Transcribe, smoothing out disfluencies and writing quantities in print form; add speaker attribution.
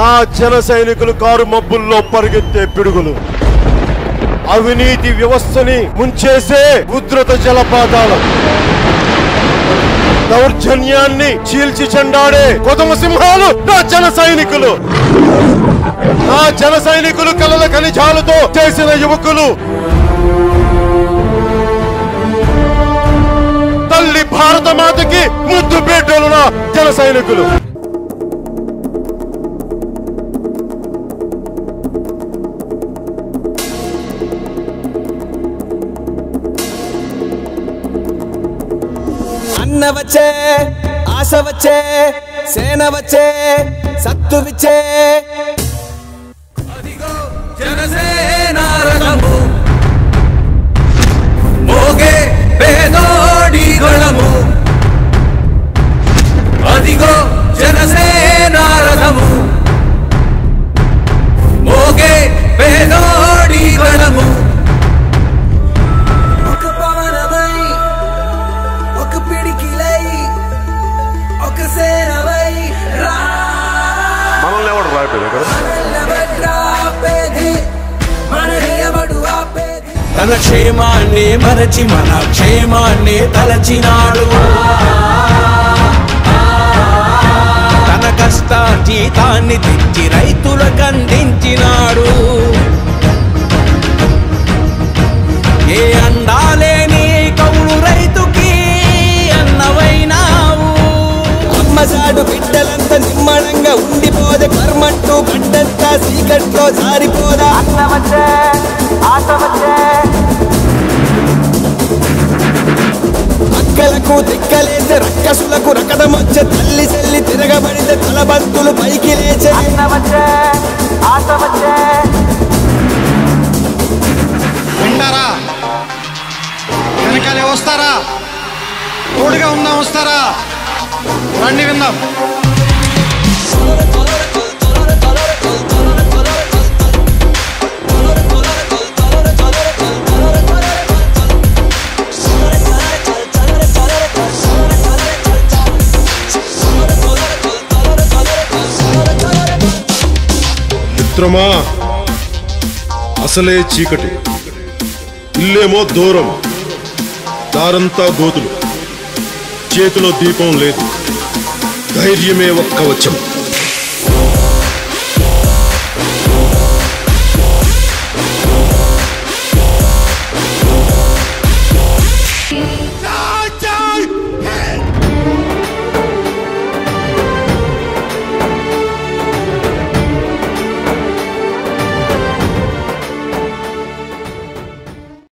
Speaker 1: నా జన సైనికులు కారు మబ్బుల్లో పరిగెత్తే పిడుగులు, అవినీతి వ్యవస్థని ముంచేసే ఉధృత జలపాతాలు, దౌర్జన్యాన్ని చీల్చి చెండాడే కొదమ సింహాలు నా జన సైనికులు. నా జన సైనికులు కలల ఖనిజాలతో చేసిన యువకులు, తల్లి భారత మాతకి ముద్దు బిడ్డలు నా జన సైనికులు.
Speaker 2: అన్న వచ్చే, ఆశ వచ్చే, సేన వచ్చే, సత్తు విచ్చే. అదిగో జనసేన రథము, మోగే పేదోడి గళము. అదిగో జనసేన రథము, మోగే పేదోడి గళము.
Speaker 1: మనల్ని ఎవడు రాయలేదు
Speaker 2: తన క్షేమాన్ని మరచి మన క్షేమాన్ని తలచినాడు. తన కష్టార్జితాన్ని తెచ్చి రైతులకు అందించినాడు. ఏ అండాలేని కౌలు రైతుకి అన్నవైనావు. అమ్మసాడు బిడ్డలంతా నిమ్మడంగా ఉండిపోదే, కర్మంటూ గడ్డంతా సీకట్లో జారిపోదా. అన్న వచ్చే, ఆశ వచ్చే, అక్కలకు తిక్కలేసే, రక్కసులకు రకటమొచ్చే, తల్లి చెల్లి తిరగబడితే తలబంతులు పైకి లేచే. అన్న వచ్చే, ఆశ వచ్చే.
Speaker 3: వింటారా? వెనకాలే వస్తారా? తోడుగా ఉందాం, వస్తారా? రండి విందాం.
Speaker 1: మిత్రమా, అసలే చీకటి, ఇల్లేమో దూరం, దారంతా గోతులు, చేతిలో దీపం లేదు, ధైర్యమే ఒక్క వచ్చం.